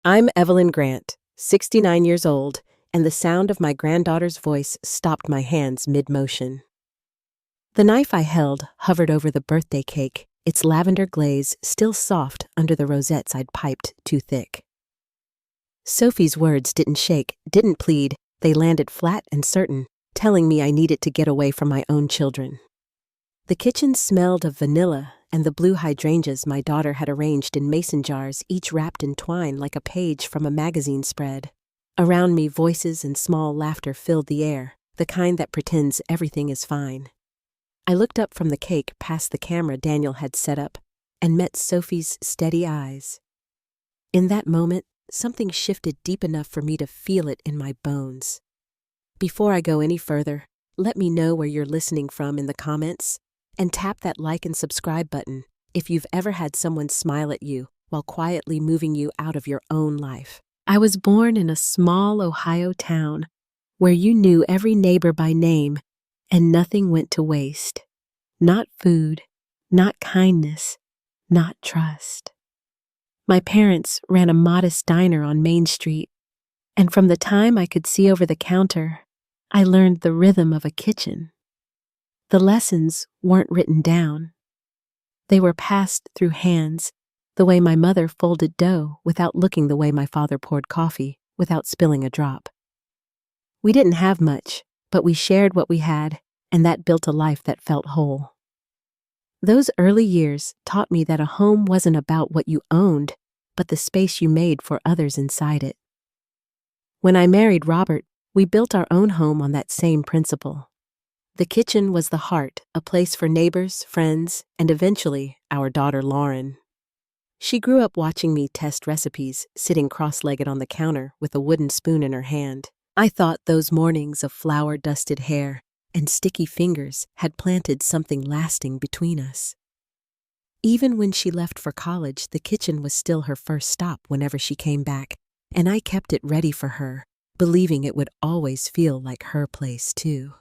I'm Evelyn Grant, 69 years old, and the sound of my granddaughter's voice stopped my hands mid-motion. The knife I held hovered over the birthday cake, its lavender glaze still soft under the rosettes I'd piped too thick. Sophie's words didn't shake, didn't plead, they landed flat and certain, telling me I needed to get away from my own children. The kitchen smelled of vanilla and the blue hydrangeas my daughter had arranged in mason jars, each wrapped in twine like a page from a magazine spread. Around me, voices and small laughter filled the air, the kind that pretends everything is fine. I looked up from the cake past the camera Daniel had set up and met Sophie's steady eyes. In that moment, something shifted deep enough for me to feel it in my bones. Before I go any further, let me know where you're listening from in the comments, and tap that like and subscribe button if you've ever had someone smile at you while quietly moving you out of your own life. I was born in a small Ohio town where you knew every neighbor by name and nothing went to waste. Not food, not kindness, not trust. My parents ran a modest diner on Main Street, and from the time I could see over the counter, I learned the rhythm of a kitchen. The lessons weren't written down. They were passed through hands, the way my mother folded dough without looking the way my father poured coffee without spilling a drop. We didn't have much, but we shared what we had, and that built a life that felt whole. Those early years taught me that a home wasn't about what you owned, but the space you made for others inside it. When I married Robert, we built our own home on that same principle. The kitchen was the heart, a place for neighbors, friends, and eventually our daughter Lauren. She grew up watching me test recipes, sitting cross-legged on the counter with a wooden spoon in her hand. I thought those mornings of flour-dusted hair and sticky fingers had planted something lasting between us. Even when she left for college, the kitchen was still her first stop whenever she came back, and I kept it ready for her, believing it would always feel like her place too.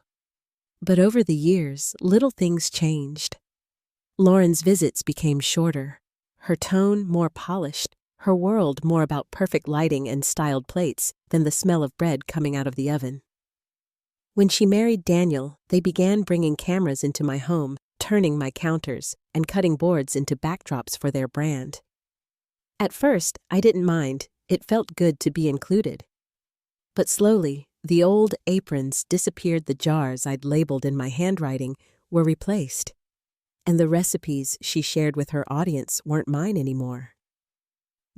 But over the years, little things changed. Lauren's visits became shorter, her tone more polished, her world more about perfect lighting and styled plates than the smell of bread coming out of the oven. When she married Daniel, they began bringing cameras into my home, turning my counters, and cutting boards into backdrops for their brand. At first, I didn't mind. It felt good to be included. But slowly, the old aprons disappeared, the jars I'd labeled in my handwriting were replaced, and the recipes she shared with her audience weren't mine anymore.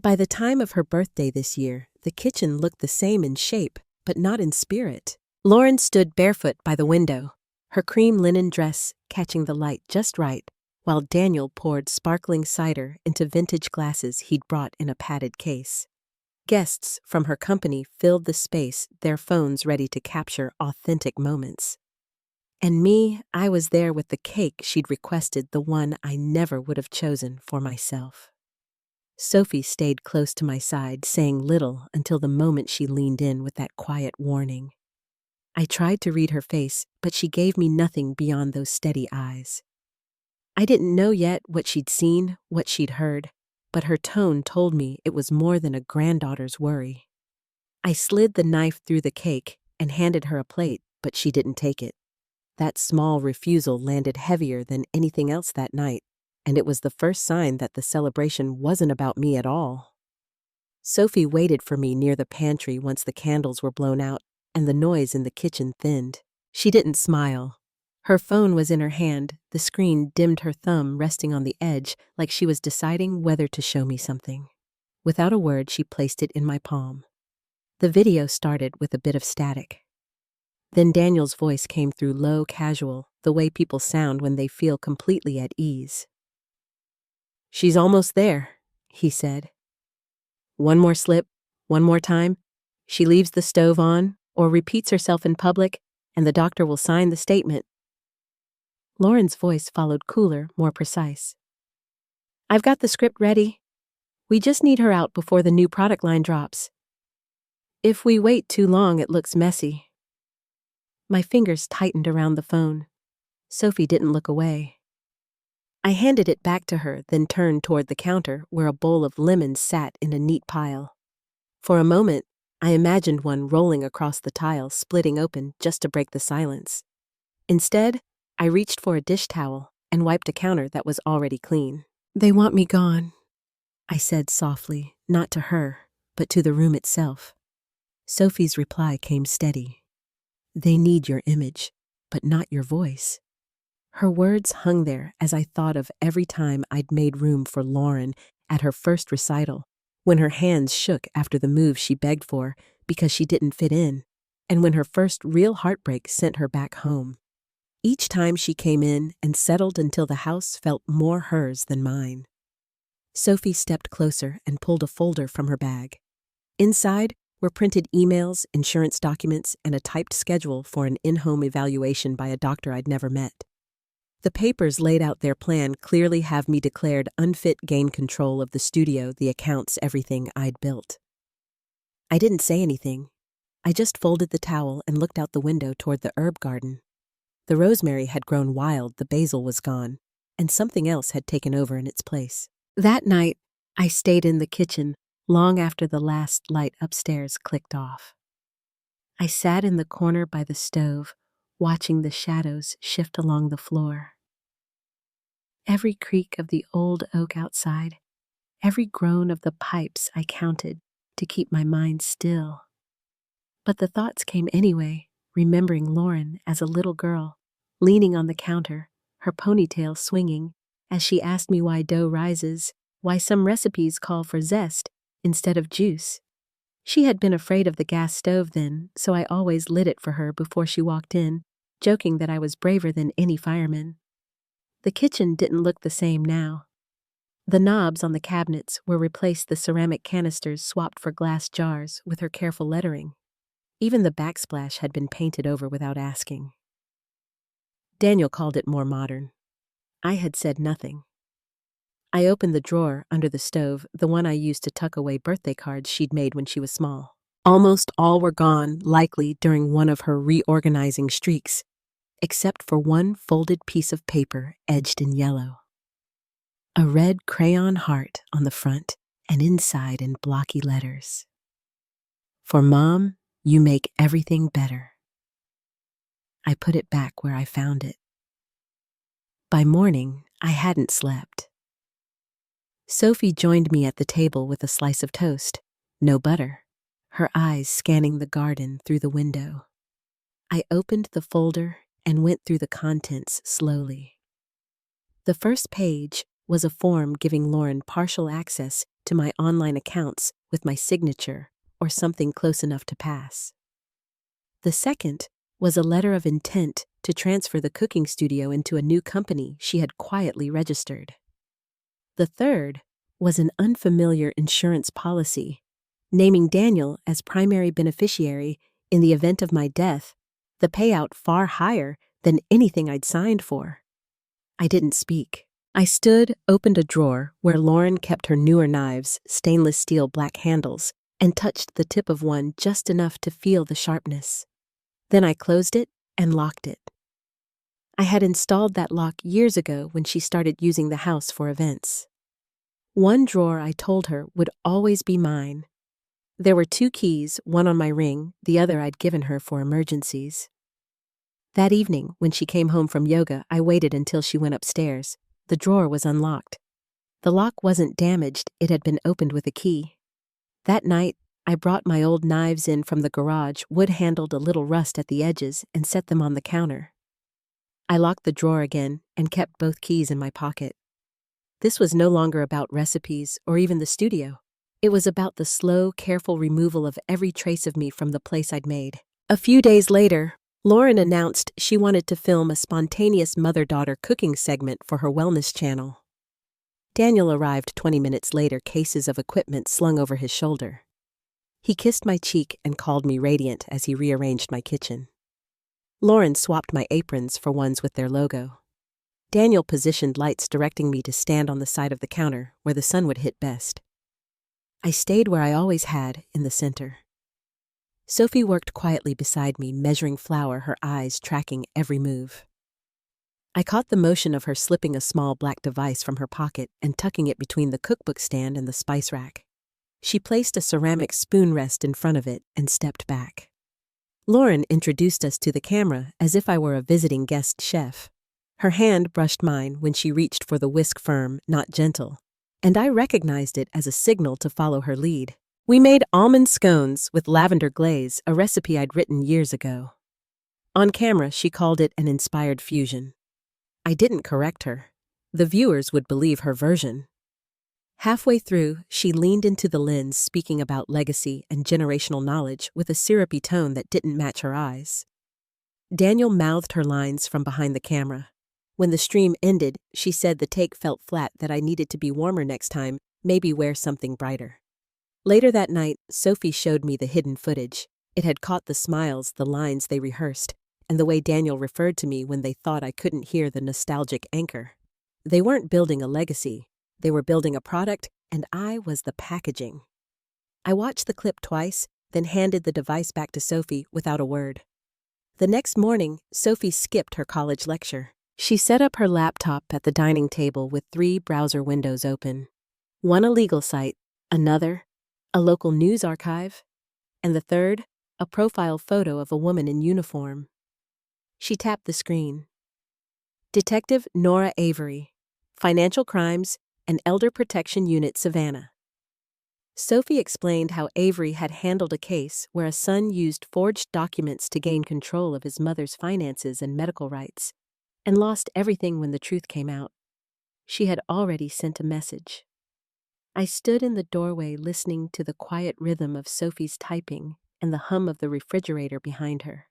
By the time of her birthday this year, the kitchen looked the same in shape, but not in spirit. Lauren stood barefoot by the window, her cream linen dress catching the light just right, while Daniel poured sparkling cider into vintage glasses he'd brought in a padded case. Guests from her company filled the space, their phones ready to capture authentic moments. And me, I was there with the cake she'd requested, the one I never would have chosen for myself. Sophie stayed close to my side, saying little until the moment she leaned in with that quiet warning. I tried to read her face, but she gave me nothing beyond those steady eyes. I didn't know yet what she'd seen, what she'd heard, but her tone told me it was more than a granddaughter's worry. I slid the knife through the cake and handed her a plate, but she didn't take it. That small refusal landed heavier than anything else that night, and it was the first sign that the celebration wasn't about me at all. Sophie waited for me near the pantry once the candles were blown out and the noise in the kitchen thinned. She didn't smile. Her phone was in her hand, the screen dimmed, her thumb resting on the edge like she was deciding whether to show me something. Without a word, she placed it in my palm. The video started with a bit of static. Then Daniel's voice came through, low, casual, the way people sound when they feel completely at ease. "She's almost there," he said. "One more slip, one more time. She leaves the stove on or repeats herself in public, and the doctor will sign the statement." Lauren's voice followed, cooler, more precise. "I've got the script ready. We just need her out before the new product line drops. If we wait too long, it looks messy." My fingers tightened around the phone. Sophie didn't look away. I handed it back to her, then turned toward the counter where a bowl of lemons sat in a neat pile. For a moment, I imagined one rolling across the tile, splitting open just to break the silence. Instead, I reached for a dish towel and wiped a counter that was already clean. "They want me gone," I said softly, not to her, but to the room itself. Sophie's reply came steady. "They need your image, but not your voice." Her words hung there as I thought of every time I'd made room for Lauren at her first recital, when her hands shook after the move she begged for because she didn't fit in, and when her first real heartbreak sent her back home. Each time she came in and settled until the house felt more hers than mine. Sophie stepped closer and pulled a folder from her bag. Inside were printed emails, insurance documents, and a typed schedule for an in-home evaluation by a doctor I'd never met. The papers laid out their plan clearly have me declared unfit, gain control of the studio, the accounts, everything I'd built. I didn't say anything. I just folded the towel and looked out the window toward the herb garden. The rosemary had grown wild, the basil was gone, and something else had taken over in its place. That night, I stayed in the kitchen long after the last light upstairs clicked off. I sat in the corner by the stove, watching the shadows shift along the floor. Every creak of the old oak outside, every groan of the pipes I counted to keep my mind still. But the thoughts came anyway, remembering Lauren as a little girl, leaning on the counter, her ponytail swinging, as she asked me why dough rises, why some recipes call for zest instead of juice. She had been afraid of the gas stove then, so I always lit it for her before she walked in, joking that I was braver than any fireman. The kitchen didn't look the same now. The knobs on the cabinets were replaced, the ceramic canisters swapped for glass jars with her careful lettering. Even the backsplash had been painted over without asking. Daniel called it more modern. I had said nothing. I opened the drawer under the stove, the one I used to tuck away birthday cards she'd made when she was small. Almost all were gone, likely during one of her reorganizing streaks, except for one folded piece of paper edged in yellow. A red crayon heart on the front and inside in blocky letters. "For Mom, you make everything better." I put it back where I found it. By morning, I hadn't slept. Sophie joined me at the table with a slice of toast, no butter, her eyes scanning the garden through the window. I opened the folder and went through the contents slowly. The first page was a form giving Lauren partial access to my online accounts with my signature or something close enough to pass. The second was a letter of intent to transfer the cooking studio into a new company she had quietly registered. The third was an unfamiliar insurance policy, naming Daniel as primary beneficiary in the event of my death, the payout far higher than anything I'd signed for. I didn't speak. I stood, opened a drawer where Lauren kept her newer knives, stainless steel black handles, and touched the tip of one just enough to feel the sharpness. Then I closed it and locked it. I had installed that lock years ago when she started using the house for events. One drawer, I told her, would always be mine. There were 2 keys, one on my ring, the other I'd given her for emergencies. That evening, when she came home from yoga, I waited until she went upstairs. The drawer was unlocked. The lock wasn't damaged, it had been opened with a key. That night, I brought my old knives in from the garage, wood handled, a little rust at the edges, and set them on the counter. I locked the drawer again and kept both keys in my pocket. This was no longer about recipes or even the studio. It was about the slow, careful removal of every trace of me from the place I'd made. A few days later, Lauren announced she wanted to film a spontaneous mother-daughter cooking segment for her wellness channel. Daniel arrived 20 minutes later, cases of equipment slung over his shoulder. He kissed my cheek and called me radiant as he rearranged my kitchen. Lauren swapped my aprons for ones with their logo. Daniel positioned lights directing me to stand on the side of the counter where the sun would hit best. I stayed where I always had, in the center. Sophie worked quietly beside me, measuring flour, her eyes tracking every move. I caught the motion of her slipping a small black device from her pocket and tucking it between the cookbook stand and the spice rack. She placed a ceramic spoon rest in front of it and stepped back. Lauren introduced us to the camera as if I were a visiting guest chef. Her hand brushed mine when she reached for the whisk firm, not gentle, and I recognized it as a signal to follow her lead. We made almond scones with lavender glaze, a recipe I'd written years ago. On camera, she called it an inspired fusion. I didn't correct her. The viewers would believe her version. Halfway through, she leaned into the lens, speaking about legacy and generational knowledge with a syrupy tone that didn't match her eyes. Daniel mouthed her lines from behind the camera. When the stream ended, she said the take felt flat, that I needed to be warmer next time, maybe wear something brighter. Later that night, Sophie showed me the hidden footage. It had caught the smiles, the lines they rehearsed, and the way Daniel referred to me when they thought I couldn't hear the nostalgic anchor. They weren't building a legacy. They were building a product, and I was the packaging. I watched the clip twice, then handed the device back to Sophie without a word. The next morning, Sophie skipped her college lecture. She set up her laptop at the dining table with 3 browser windows open. One a legal site, another, a local news archive, and the third, a profile photo of a woman in uniform. She tapped the screen. Detective Nora Avery, Financial Crimes and Elder Protection Unit, Savannah. Sophie explained how Avery had handled a case where a son used forged documents to gain control of his mother's finances and medical rights, and lost everything when the truth came out. She had already sent a message. I stood in the doorway listening to the quiet rhythm of Sophie's typing and the hum of the refrigerator behind her.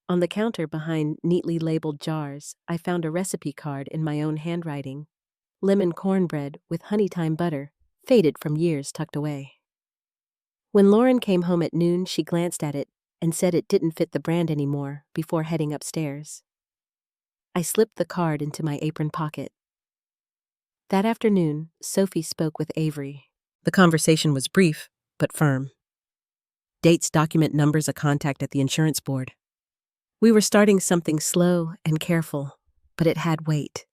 On the counter behind neatly labeled jars, I found a recipe card in my own handwriting. Lemon cornbread with honey thyme butter, faded from years tucked away. When Lauren came home at noon, she glanced at it and said it didn't fit the brand anymore before heading upstairs. I slipped the card into my apron pocket. That afternoon, Sophie spoke with Avery. The conversation was brief, but firm. Dates, document numbers, a contact at the insurance board. We were starting something slow and careful, but it had weight.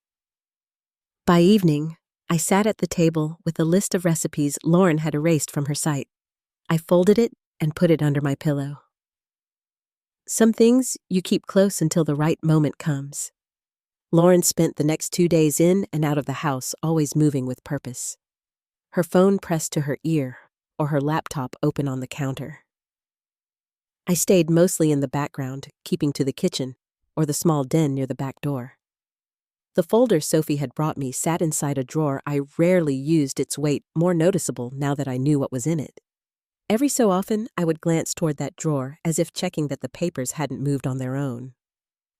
By evening, I sat at the table with a list of recipes Lauren had erased from her site. I folded it and put it under my pillow. Some things you keep close until the right moment comes. Lauren spent the next 2 days in and out of the house, always moving with purpose. Her phone pressed to her ear, or her laptop open on the counter. I stayed mostly in the background, keeping to the kitchen, or the small den near the back door. The folder Sophie had brought me sat inside a drawer I rarely used, its weight more noticeable now that I knew what was in it. Every so often, I would glance toward that drawer as if checking that the papers hadn't moved on their own.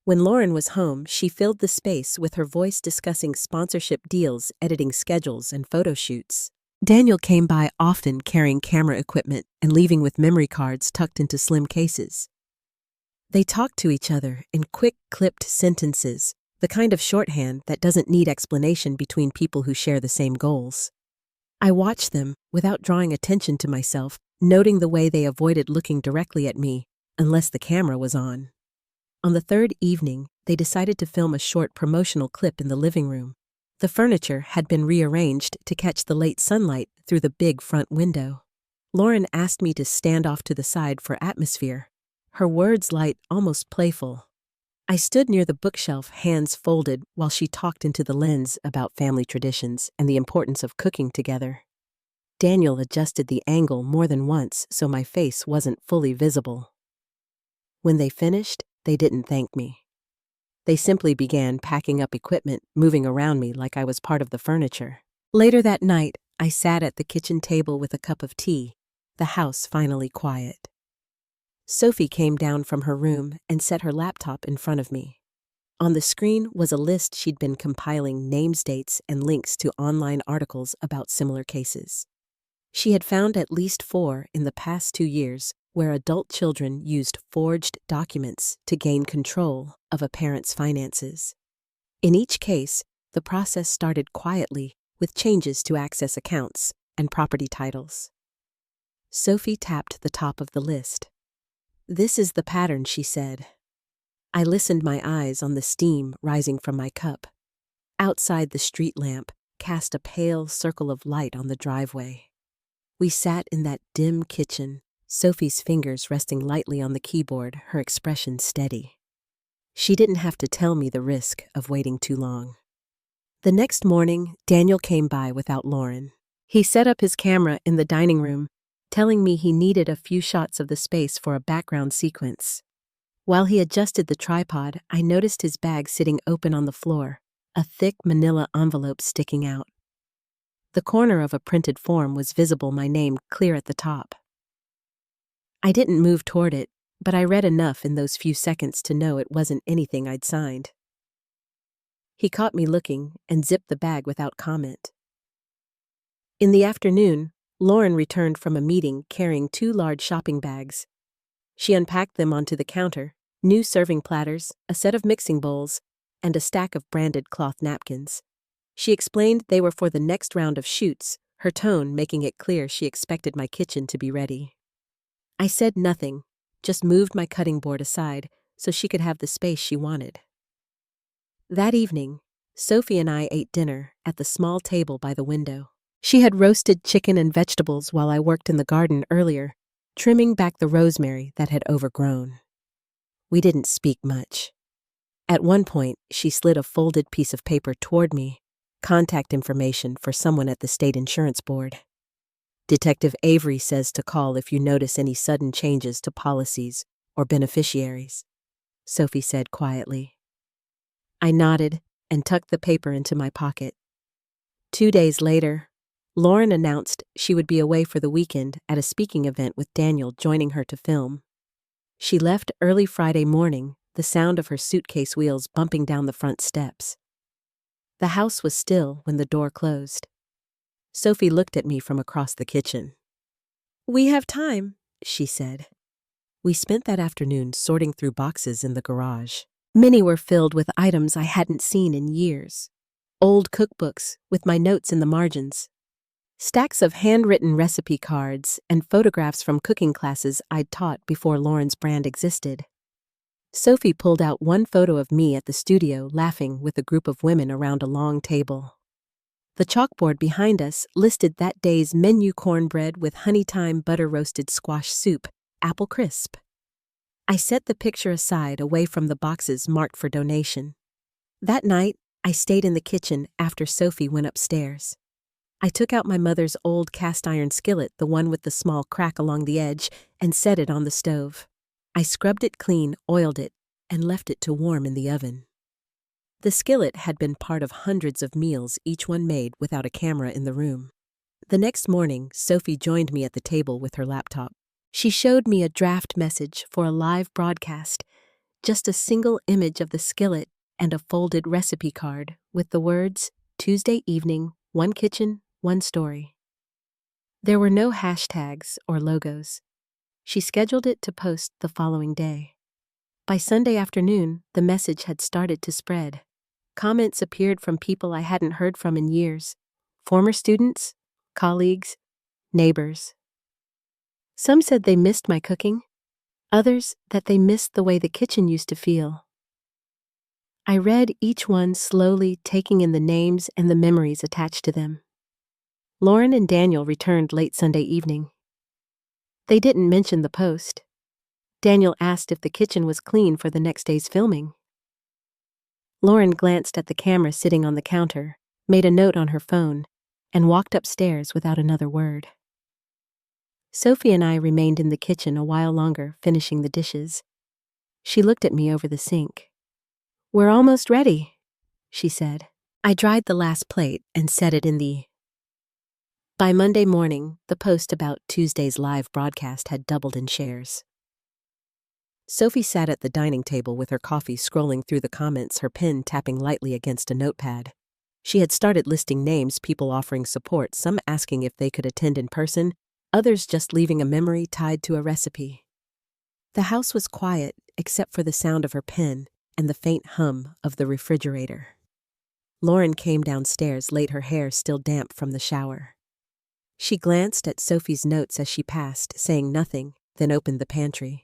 When Lauren was home, she filled the space with her voice discussing sponsorship deals, editing schedules, and photo shoots. Daniel came by often carrying camera equipment and leaving with memory cards tucked into slim cases. They talked to each other in quick, clipped sentences, the kind of shorthand that doesn't need explanation between people who share the same goals. I watched them without drawing attention to myself, noting the way they avoided looking directly at me unless the camera was on. On the 3rd evening, they decided to film a short promotional clip in the living room. The furniture had been rearranged to catch the late sunlight through the big front window. Lauren asked me to stand off to the side for atmosphere, her words light, almost playful. I stood near the bookshelf, hands folded, while she talked into the lens about family traditions and the importance of cooking together. Daniel adjusted the angle more than once so my face wasn't fully visible. When they finished, they didn't thank me. They simply began packing up equipment, moving around me like I was part of the furniture. Later that night, I sat at the kitchen table with a cup of tea, the house finally quiet. Sophie came down from her room and set her laptop in front of me. On the screen was a list she'd been compiling, names, dates, and links to online articles about similar cases. She had found at least 4 in the past 2 years where adult children used forged documents to gain control of a parent's finances. In each case, the process started quietly with changes to access accounts and property titles. Sophie tapped the top of the list. "This is the pattern," she said. I listened, my eyes on the steam rising from my cup. Outside, the street lamp cast a pale circle of light on the driveway. We sat in that dim kitchen, Sophie's fingers resting lightly on the keyboard, her expression steady. She didn't have to tell me the risk of waiting too long. The next morning, Daniel came by without Lauren. He set up his camera in the dining room, telling me he needed a few shots of the space for a background sequence. While he adjusted the tripod, I noticed his bag sitting open on the floor, a thick manila envelope sticking out. The corner of a printed form was visible, my name clear at the top. I didn't move toward it, but I read enough in those few seconds to know it wasn't anything I'd signed. He caught me looking and zipped the bag without comment. In the afternoon, Lauren returned from a meeting carrying 2 large shopping bags. She unpacked them onto the counter, new serving platters, a set of mixing bowls, and a stack of branded cloth napkins. She explained they were for the next round of shoots, her tone making it clear she expected my kitchen to be ready. I said nothing, just moved my cutting board aside so she could have the space she wanted. That evening, Sophie and I ate dinner at the small table by the window. She had roasted chicken and vegetables while I worked in the garden earlier, trimming back the rosemary that had overgrown. We didn't speak much. At one point, she slid a folded piece of paper toward me, contact information for someone at the state insurance board. Detective Avery says to call if you notice any sudden changes to policies or beneficiaries, Sophie said quietly. I nodded and tucked the paper into my pocket. 2 days later, Lauren announced she would be away for the weekend at a speaking event with Daniel joining her to film. She left early Friday morning, the sound of her suitcase wheels bumping down the front steps. The house was still when the door closed. Sophie looked at me from across the kitchen. "We have time," she said. We spent that afternoon sorting through boxes in the garage. Many were filled with items I hadn't seen in years. Old cookbooks with my notes in the margins. Stacks of handwritten recipe cards and photographs from cooking classes I'd taught before Lauren's brand existed. Sophie pulled out one photo of me at the studio laughing with a group of women around a long table. The chalkboard behind us listed that day's menu: cornbread with honey thyme butter roasted squash soup, apple crisp. I set the picture aside away from the boxes marked for donation. That night, I stayed in the kitchen after Sophie went upstairs. I took out my mother's old cast-iron skillet, the one with the small crack along the edge, and set it on the stove. I scrubbed it clean, oiled it, and left it to warm in the oven. The skillet had been part of hundreds of meals, each one made without a camera in the room. The next morning, Sophie joined me at the table with her laptop. She showed me a draft message for a live broadcast, just a single image of the skillet and a folded recipe card with the words, "Tuesday evening, 1 kitchen, 1 story." There were no hashtags or logos. She scheduled it to post the following day. By Sunday afternoon, the message had started to spread. Comments appeared from people I hadn't heard from in years, former students, colleagues, neighbors. Some said they missed my cooking, others that they missed the way the kitchen used to feel. I read each one slowly, taking in the names and the memories attached to them. Lauren and Daniel returned late Sunday evening. They didn't mention the post. Daniel asked if the kitchen was clean for the next day's filming. Lauren glanced at the camera sitting on the counter, made a note on her phone, and walked upstairs without another word. Sophie and I remained in the kitchen a while longer, finishing the dishes. She looked at me over the sink. "We're almost ready," she said. I dried the last plate and set it in the... By Monday morning, the post about Tuesday's live broadcast had doubled in shares. Sophie sat at the dining table with her coffee, scrolling through the comments, her pen tapping lightly against a notepad. She had started listing names, people offering support, some asking if they could attend in person, others just leaving a memory tied to a recipe. The house was quiet, except for the sound of her pen and the faint hum of the refrigerator. Lauren came downstairs late, her hair still damp from the shower. She glanced at Sophie's notes as she passed, saying nothing, then opened the pantry.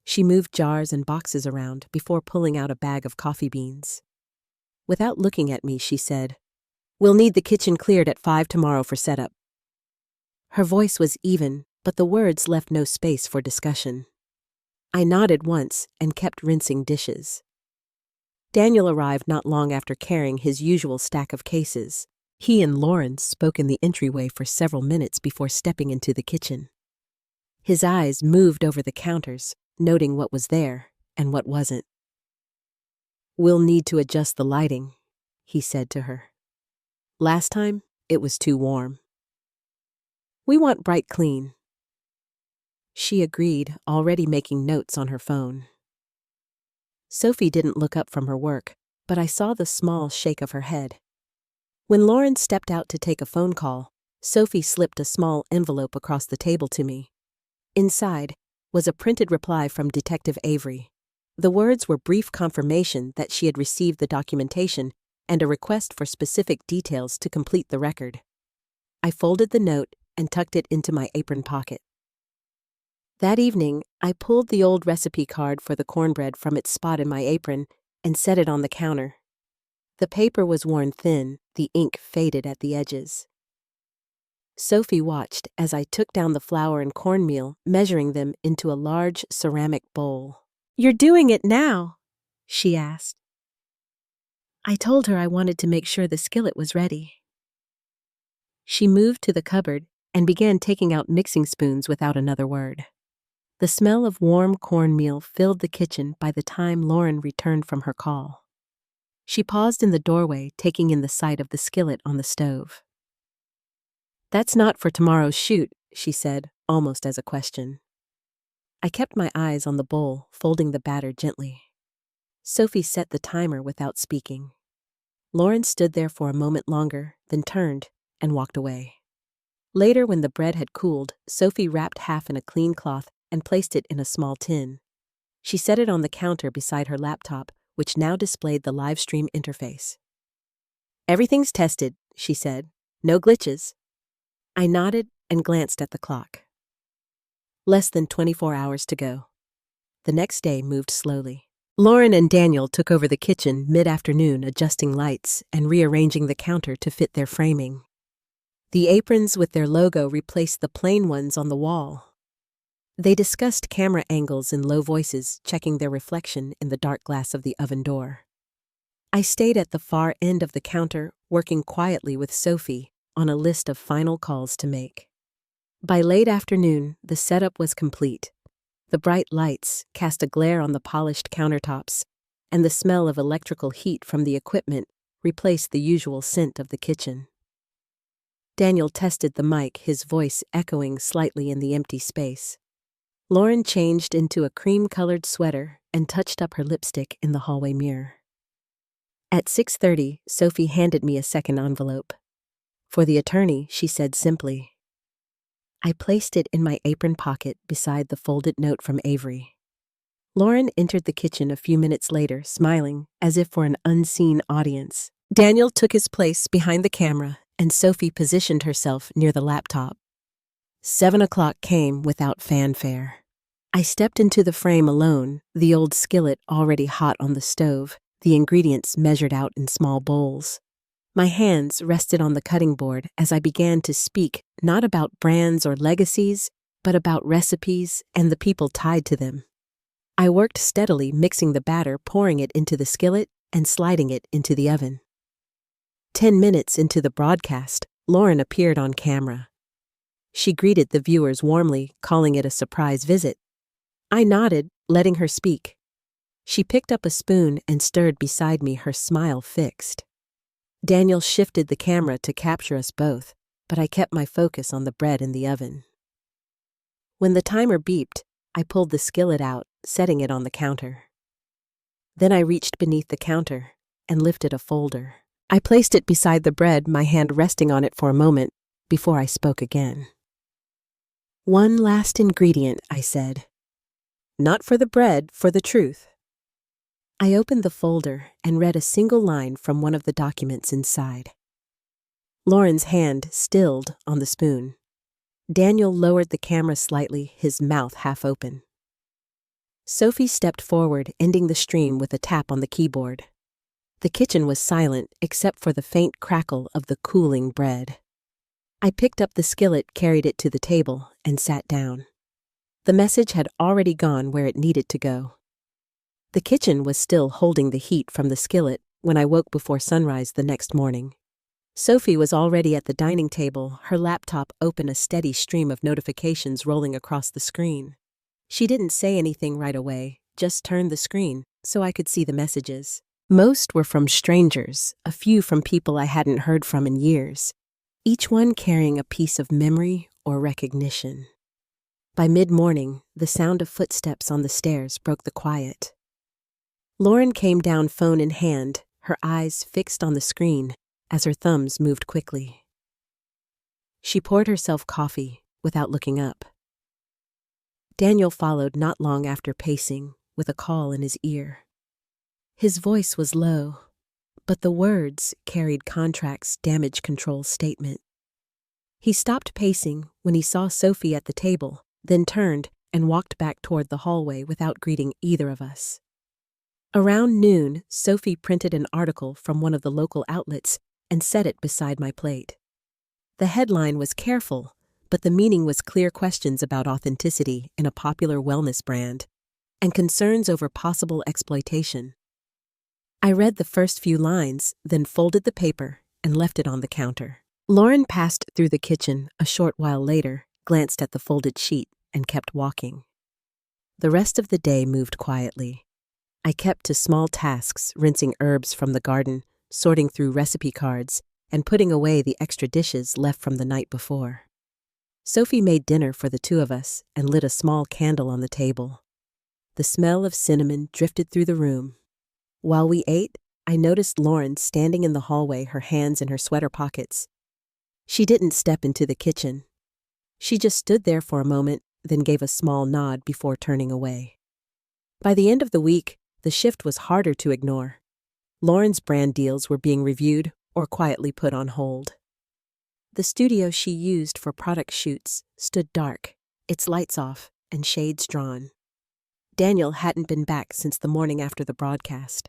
She moved jars and boxes around before pulling out a bag of coffee beans. Without looking at me, she said, "We'll need the kitchen cleared at 5 tomorrow for setup." Her voice was even, but the words left no space for discussion. I nodded once and kept rinsing dishes. Daniel arrived not long after carrying his usual stack of cases. He and Lauren spoke in the entryway for several minutes before stepping into the kitchen. His eyes moved over the counters, noting what was there and what wasn't. "We'll need to adjust the lighting," he said to her. "Last time, it was too warm. We want bright clean." She agreed, already making notes on her phone. Sophie didn't look up from her work, but I saw the small shake of her head. When Lauren stepped out to take a phone call, Sophie slipped a small envelope across the table to me. Inside was a printed reply from Detective Avery. The words were brief confirmation that she had received the documentation and a request for specific details to complete the record. I folded the note and tucked it into my apron pocket. That evening, I pulled the old recipe card for the cornbread from its spot in my apron and set it on the counter. The paper was worn thin, the ink faded at the edges. Sophie watched as I took down the flour and cornmeal, measuring them into a large ceramic bowl. "You're doing it now?" she asked. I told her I wanted to make sure the skillet was ready. She moved to the cupboard and began taking out mixing spoons without another word. The smell of warm cornmeal filled the kitchen by the time Lauren returned from her call. She paused in the doorway, taking in the sight of the skillet on the stove. "That's not for tomorrow's shoot," she said, almost as a question. I kept my eyes on the bowl, folding the batter gently. Sophie set the timer without speaking. Lauren stood there for a moment longer, then turned and walked away. Later, when the bread had cooled, Sophie wrapped half in a clean cloth and placed it in a small tin. She set it on the counter beside her laptop, which now displayed the live stream interface. "Everything's tested," she said. "No glitches." I nodded and glanced at the clock. Less than 24 hours to go. The next day moved slowly. Lauren and Daniel took over the kitchen mid-afternoon, adjusting lights and rearranging the counter to fit their framing. The aprons with their logo replaced the plain ones on the wall. They discussed camera angles in low voices, checking their reflection in the dark glass of the oven door. I stayed at the far end of the counter, working quietly with Sophie on a list of final calls to make. By late afternoon, the setup was complete. The bright lights cast a glare on the polished countertops, and the smell of electrical heat from the equipment replaced the usual scent of the kitchen. Daniel tested the mic, his voice echoing slightly in the empty space. Lauren changed into a cream-colored sweater and touched up her lipstick in the hallway mirror. At 6:30, Sophie handed me a second envelope. "For the attorney," she said simply. I placed it in my apron pocket beside the folded note from Avery. Lauren entered the kitchen a few minutes later, smiling, as if for an unseen audience. Daniel took his place behind the camera, and Sophie positioned herself near the laptop. 7 o'clock came without fanfare. I stepped into the frame alone, the old skillet already hot on the stove, the ingredients measured out in small bowls. My hands rested on the cutting board as I began to speak not about brands or legacies, but about recipes and the people tied to them. I worked steadily, mixing the batter, pouring it into the skillet, and sliding it into the oven. 10 minutes into the broadcast, Lauren appeared on camera. She greeted the viewers warmly, calling it a surprise visit. I nodded, letting her speak. She picked up a spoon and stirred beside me, her smile fixed. Daniel shifted the camera to capture us both, but I kept my focus on the bread in the oven. When the timer beeped, I pulled the skillet out, setting it on the counter. Then I reached beneath the counter and lifted a folder. I placed it beside the bread, my hand resting on it for a moment, before I spoke again. "One last ingredient," I said. "Not for the bread, for the truth." I opened the folder and read a single line from one of the documents inside. Lauren's hand stilled on the spoon. Daniel lowered the camera slightly, his mouth half open. Sophie stepped forward, ending the stream with a tap on the keyboard. The kitchen was silent except for the faint crackle of the cooling bread. I picked up the skillet, carried it to the table, and sat down. The message had already gone where it needed to go. The kitchen was still holding the heat from the skillet when I woke before sunrise the next morning. Sophie was already at the dining table, her laptop open, a steady stream of notifications rolling across the screen. She didn't say anything right away, just turned the screen so I could see the messages. Most were from strangers, a few from people I hadn't heard from in years, each one carrying a piece of memory or recognition. By mid-morning, the sound of footsteps on the stairs broke the quiet. Lauren came down, phone in hand, her eyes fixed on the screen as her thumbs moved quickly. She poured herself coffee without looking up. Daniel followed not long after, pacing, with a call in his ear. His voice was low, but the words carried contract's damage control statement. He stopped pacing when he saw Sophie at the table, then turned and walked back toward the hallway without greeting either of us. Around noon, Sophie printed an article from one of the local outlets and set it beside my plate. The headline was careful, but the meaning was clear: questions about authenticity in a popular wellness brand, and concerns over possible exploitation. I read the first few lines, then folded the paper and left it on the counter. Lauren passed through the kitchen a short while later, glanced at the folded sheet, and kept walking. The rest of the day moved quietly. I kept to small tasks, rinsing herbs from the garden, sorting through recipe cards, and putting away the extra dishes left from the night before. Sophie made dinner for the two of us and lit a small candle on the table. The smell of cinnamon drifted through the room. While we ate, I noticed Lauren standing in the hallway, her hands in her sweater pockets. She didn't step into the kitchen. She just stood there for a moment, then gave a small nod before turning away. By the end of the week, the shift was harder to ignore. Lauren's brand deals were being reviewed or quietly put on hold. The studio she used for product shoots stood dark, its lights off and shades drawn. Daniel hadn't been back since the morning after the broadcast.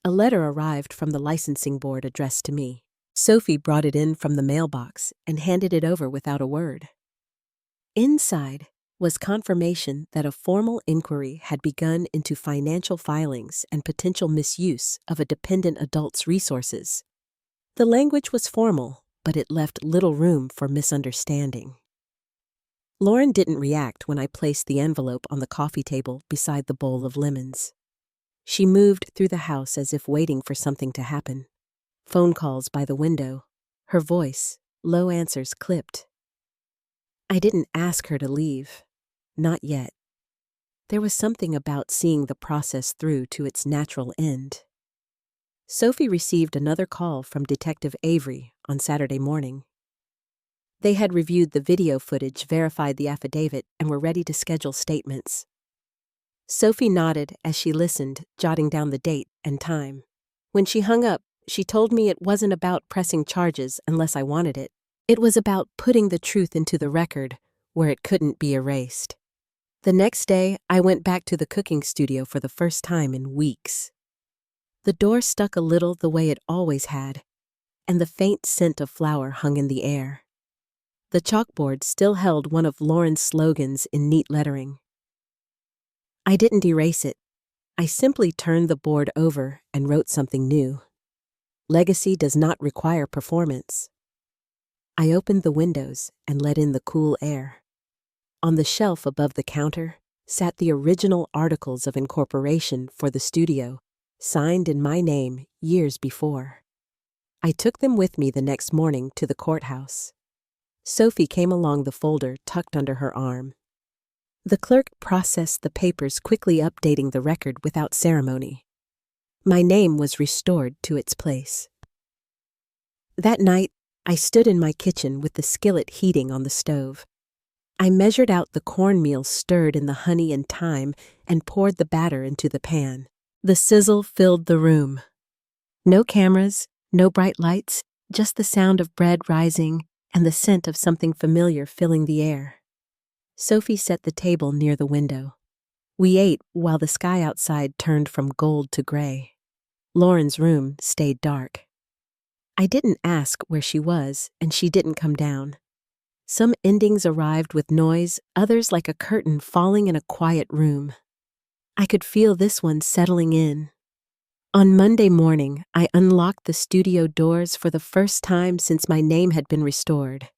A letter arrived from the licensing board addressed to me. Sophie brought it in from the mailbox and handed it over without a word. Inside was confirmation that a formal inquiry had begun into financial filings and potential misuse of a dependent adult's resources. The language was formal, but it left little room for misunderstanding. Lauren didn't react when I placed the envelope on the coffee table beside the bowl of lemons. She moved through the house as if waiting for something to happen. Phone calls by the window, her voice, low answers clipped. I didn't ask her to leave. Not yet. There was something about seeing the process through to its natural end. Sophie received another call from Detective Avery on Saturday morning. They had reviewed the video footage, verified the affidavit, and were ready to schedule statements. Sophie nodded as she listened, jotting down the date and time. When she hung up, she told me it wasn't about pressing charges unless I wanted it. It was about putting the truth into the record where it couldn't be erased. The next day, I went back to the cooking studio for the first time in weeks. The door stuck a little the way it always had, and the faint scent of flour hung in the air. The chalkboard still held one of Lauren's slogans in neat lettering. I didn't erase it. I simply turned the board over and wrote something new. Legacy does not require performance. I opened the windows and let in the cool air. On the shelf above the counter sat the original articles of incorporation for the studio, signed in my name years before. I took them with me the next morning to the courthouse. Sophie came along, the folder tucked under her arm. The clerk processed the papers, quickly updating the record without ceremony. My name was restored to its place. That night, I stood in my kitchen with the skillet heating on the stove. I measured out the cornmeal stirred in the honey and thyme and poured the batter into the pan. The sizzle filled the room. No cameras, no bright lights, just the sound of bread rising and the scent of something familiar filling the air. Sophie set the table near the window. We ate while the sky outside turned from gold to gray. Lauren's room stayed dark. I didn't ask where she was, and she didn't come down. Some endings arrived with noise, others like a curtain falling in a quiet room. I could feel this one settling in. On Monday morning, I unlocked the studio doors for the first time since my name had been restored.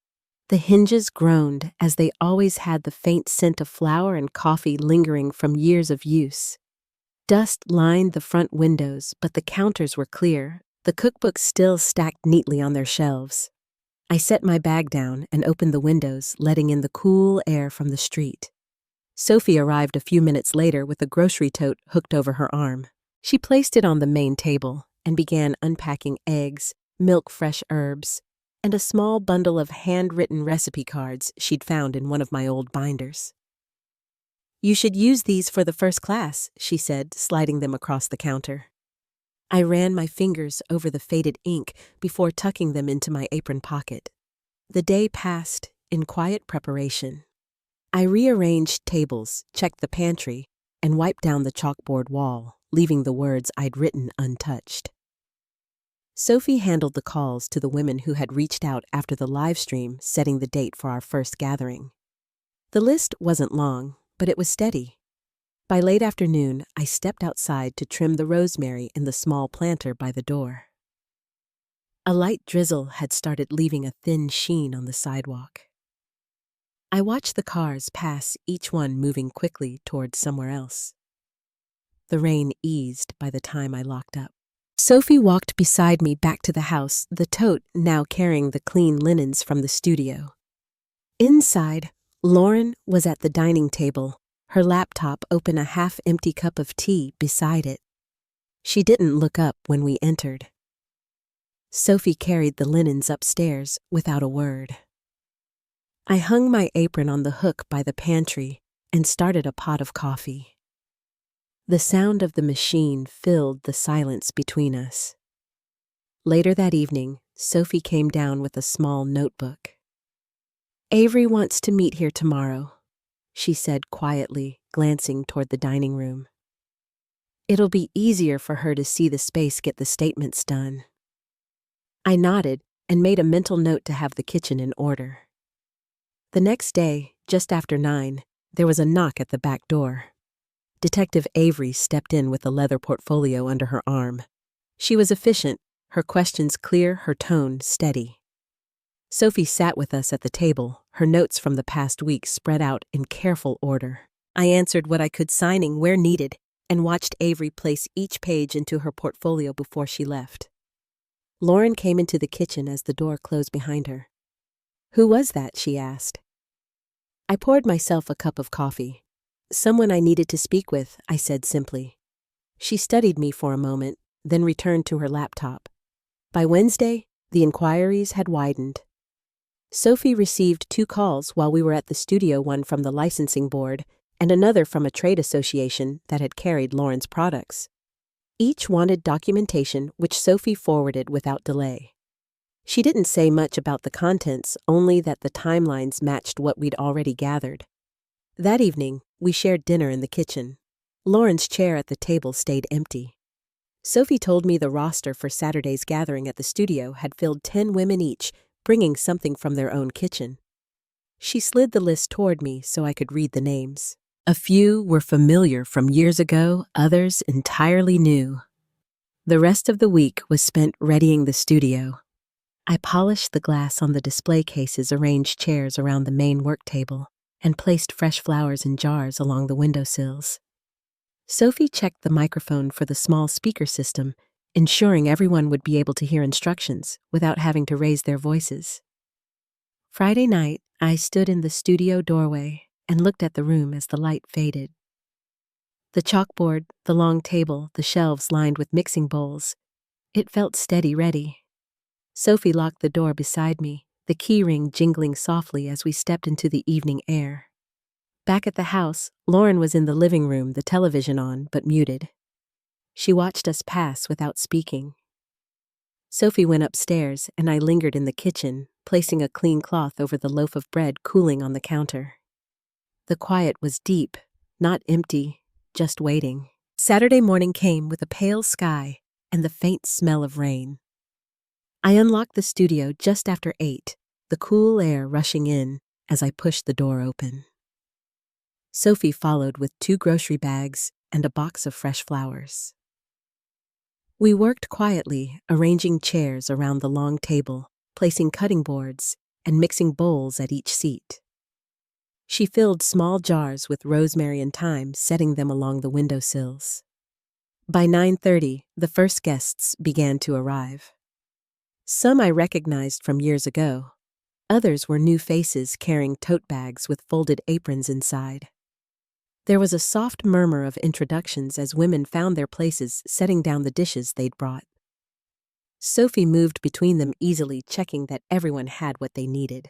The hinges groaned, as they always had the faint scent of flour and coffee lingering from years of use. Dust lined the front windows, but the counters were clear, the cookbooks still stacked neatly on their shelves. I set my bag down and opened the windows, letting in the cool air from the street. Sophie arrived a few minutes later with a grocery tote hooked over her arm. She placed it on the main table and began unpacking eggs, milk, fresh herbs, and a small bundle of handwritten recipe cards she'd found in one of my old binders. "You should use these for the first class," she said, sliding them across the counter. I ran my fingers over the faded ink before tucking them into my apron pocket. The day passed in quiet preparation. I rearranged tables, checked the pantry, and wiped down the chalkboard wall, leaving the words I'd written untouched. Sophie handled the calls to the women who had reached out after the live stream setting the date for our first gathering. The list wasn't long, but it was steady. By late afternoon, I stepped outside to trim the rosemary in the small planter by the door. A light drizzle had started leaving a thin sheen on the sidewalk. I watched the cars pass, each one moving quickly towards somewhere else. The rain eased by the time I locked up. Sophie walked beside me back to the house, the tote now carrying the clean linens from the studio. Inside, Lauren was at the dining table, her laptop open, a half-empty cup of tea beside it. She didn't look up when we entered. Sophie carried the linens upstairs without a word. I hung my apron on the hook by the pantry and started a pot of coffee. The sound of the machine filled the silence between us. Later that evening, Sophie came down with a small notebook. "Avery wants to meet here tomorrow," she said quietly, glancing toward the dining room. "It'll be easier for her to see the space get the statements done." I nodded and made a mental note to have the kitchen in order. The next day, just after 9, there was a knock at the back door. Detective Avery stepped in with a leather portfolio under her arm. She was efficient, her questions clear, her tone steady. Sophie sat with us at the table, her notes from the past week spread out in careful order. I answered what I could, signing where needed, and watched Avery place each page into her portfolio before she left. Lauren came into the kitchen as the door closed behind her. "Who was that?" she asked. I poured myself a cup of coffee. "Someone I needed to speak with," I said simply. She studied me for a moment, then returned to her laptop. By Wednesday, the inquiries had widened. Sophie received 2 calls while we were at the studio, one from the licensing board and another from a trade association that had carried Lauren's products. Each wanted documentation, which Sophie forwarded without delay. She didn't say much about the contents, only that the timelines matched what we'd already gathered. That evening, we shared dinner in the kitchen. Lauren's chair at the table stayed empty. Sophie told me the roster for Saturday's gathering at the studio had filled 10 women each, bringing something from their own kitchen. She slid the list toward me so I could read the names. A few were familiar from years ago, others entirely new. The rest of the week was spent readying the studio. I polished the glass on the display cases, arranged chairs around the main work table, and placed fresh flowers in jars along the windowsills. Sophie checked the microphone for the small speaker system, ensuring everyone would be able to hear instructions without having to raise their voices. Friday night, I stood in the studio doorway and looked at the room as the light faded. The chalkboard, the long table, the shelves lined with mixing bowls. It felt steady, ready. Sophie locked the door beside me, the keyring jingling softly as we stepped into the evening air. Back at the house, Lauren was in the living room, the television on, but muted. She watched us pass without speaking. Sophie went upstairs, and I lingered in the kitchen, placing a clean cloth over the loaf of bread cooling on the counter. The quiet was deep, not empty, just waiting. Saturday morning came with a pale sky and the faint smell of rain. I unlocked the studio just after 8, the cool air rushing in as I pushed the door open. Sophie followed with 2 grocery bags and a box of fresh flowers. We worked quietly, arranging chairs around the long table, placing cutting boards, and mixing bowls at each seat. She filled small jars with rosemary and thyme, setting them along the windowsills. By 9:30, the first guests began to arrive. Some I recognized from years ago. Others were new faces carrying tote bags with folded aprons inside. There was a soft murmur of introductions as women found their places, setting down the dishes they'd brought. Sophie moved between them easily, checking that everyone had what they needed.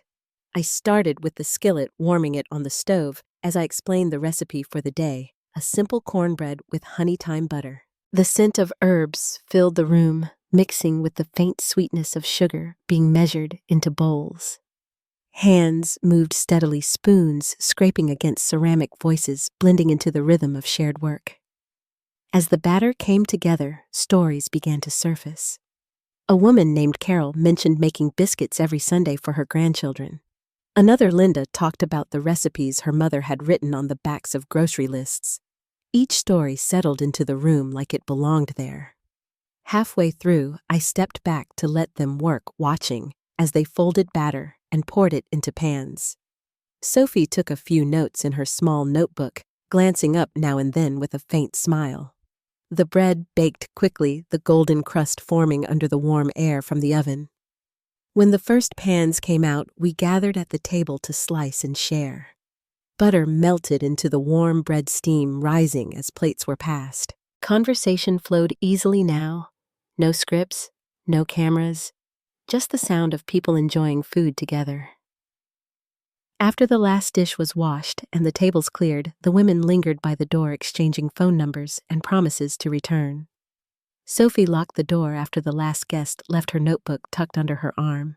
I started with the skillet, warming it on the stove as I explained the recipe for the day, a simple cornbread with honey thyme butter. The scent of herbs filled the room, mixing with the faint sweetness of sugar being measured into bowls. Hands moved steadily, spoons scraping against ceramic voices, blending into the rhythm of shared work. As the batter came together, stories began to surface. A woman named Carol mentioned making biscuits every Sunday for her grandchildren. Another, Linda, talked about the recipes her mother had written on the backs of grocery lists. Each story settled into the room like it belonged there. Halfway through, I stepped back to let them work, watching as they folded batter and poured it into pans. Sophie took a few notes in her small notebook, glancing up now and then with a faint smile. The bread baked quickly, the golden crust forming under the warm air from the oven. When the first pans came out, we gathered at the table to slice and share. Butter melted into the warm bread, steam rising as plates were passed. Conversation flowed easily now. No scripts, no cameras, just the sound of people enjoying food together. After the last dish was washed and the tables cleared, the women lingered by the door, exchanging phone numbers and promises to return. Sophie locked the door after the last guest left, her notebook tucked under her arm.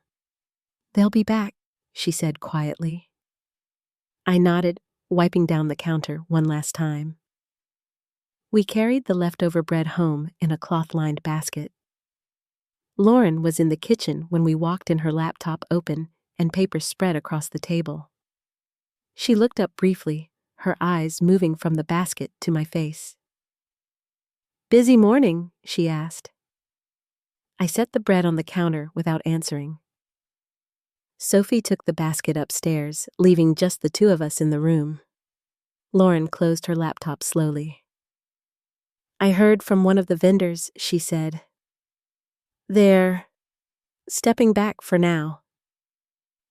"They'll be back," she said quietly. I nodded, wiping down the counter one last time. We carried the leftover bread home in a cloth-lined basket. Lauren was in the kitchen when we walked in, her laptop open and paper spread across the table. She looked up briefly, her eyes moving from the basket to my face. "Busy morning?" she asked. I set the bread on the counter without answering. Sophie took the basket upstairs, leaving just the two of us in the room. Lauren closed her laptop slowly. "I heard from one of the vendors," she said. "They're stepping back for now."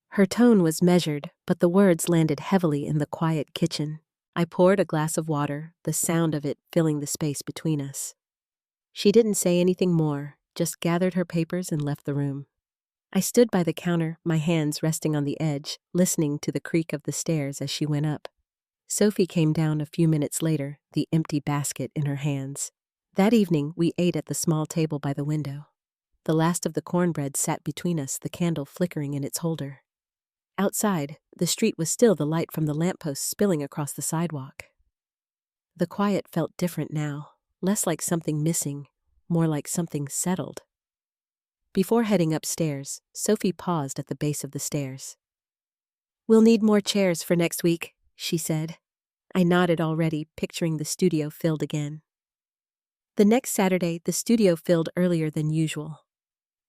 Her tone was measured, but the words landed heavily in the quiet kitchen. I poured a glass of water, the sound of it filling the space between us. She didn't say anything more, just gathered her papers and left the room. I stood by the counter, my hands resting on the edge, listening to the creak of the stairs as she went up. Sophie came down a few minutes later, the empty basket in her hands. That evening, we ate at the small table by the window. The last of the cornbread sat between us, the candle flickering in its holder. Outside, the street was still, the light from the lamppost spilling across the sidewalk. The quiet felt different now, less like something missing, more like something settled. Before heading upstairs, Sophie paused at the base of the stairs. "We'll need more chairs for next week," she said. I nodded, already picturing the studio filled again. The next Saturday, the studio filled earlier than usual.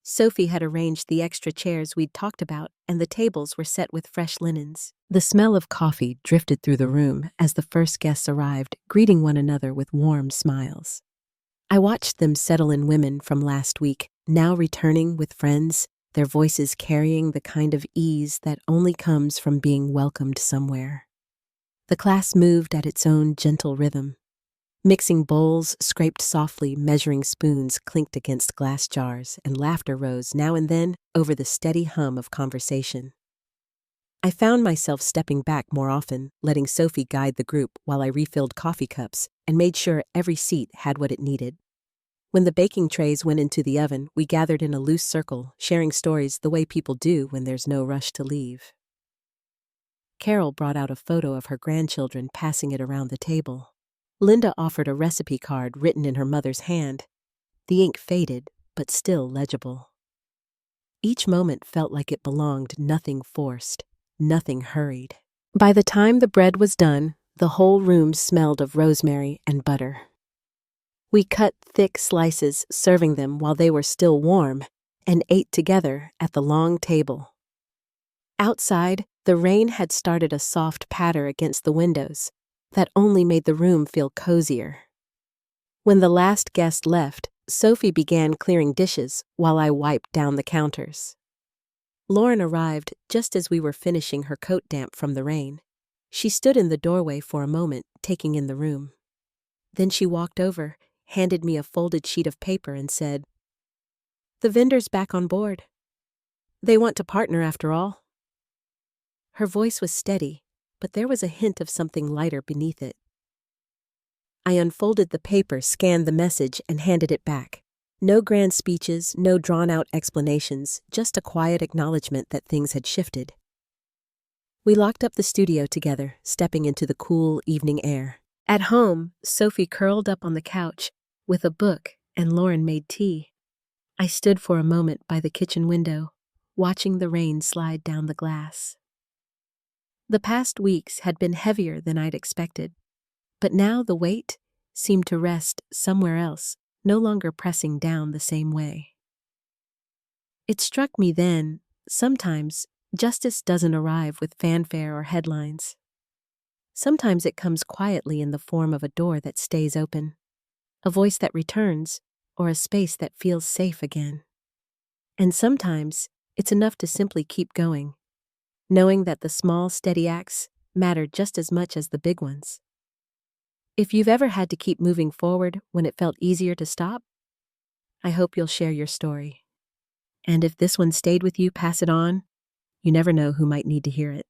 Sophie had arranged the extra chairs we'd talked about, and the tables were set with fresh linens. The smell of coffee drifted through the room as the first guests arrived, greeting one another with warm smiles. I watched them settle in, women from last week, now returning with friends, their voices carrying the kind of ease that only comes from being welcomed somewhere. The class moved at its own gentle rhythm. Mixing bowls scraped softly, measuring spoons clinked against glass jars, and laughter rose now and then over the steady hum of conversation. I found myself stepping back more often, letting Sophie guide the group while I refilled coffee cups and made sure every seat had what it needed. When the baking trays went into the oven, we gathered in a loose circle, sharing stories the way people do when there's no rush to leave. Carol brought out a photo of her grandchildren, passing it around the table. Linda offered a recipe card written in her mother's hand. The ink faded, but still legible. Each moment felt like it belonged, nothing forced, nothing hurried. By the time the bread was done, the whole room smelled of rosemary and butter. We cut thick slices, serving them while they were still warm, and ate together at the long table. Outside, the rain had started a soft patter against the windows that only made the room feel cozier. When the last guest left, Sophie began clearing dishes while I wiped down the counters. Lauren arrived just as we were finishing her coat damp from the rain. She stood in the doorway for a moment, taking in the room. Then she walked over, handed me a folded sheet of paper and said, "The vendor's back on board. They want to partner after all." Her voice was steady, but there was a hint of something lighter beneath it. I unfolded the paper, scanned the message, and handed it back. No grand speeches, no drawn-out explanations, just a quiet acknowledgement that things had shifted. We locked up the studio together, stepping into the cool evening air. At home, Sophie curled up on the couch with a book and Lauren made tea. I stood for a moment by the kitchen window, watching the rain slide down the glass. The past weeks had been heavier than I'd expected, but now the weight seemed to rest somewhere else, no longer pressing down the same way. It struck me then, sometimes justice doesn't arrive with fanfare or headlines. Sometimes it comes quietly in the form of a door that stays open, a voice that returns, or a space that feels safe again. And sometimes it's enough to simply keep going, knowing that the small, steady acts matter just as much as the big ones. If you've ever had to keep moving forward when it felt easier to stop, I hope you'll share your story. And if this one stayed with you, pass it on. You never know who might need to hear it.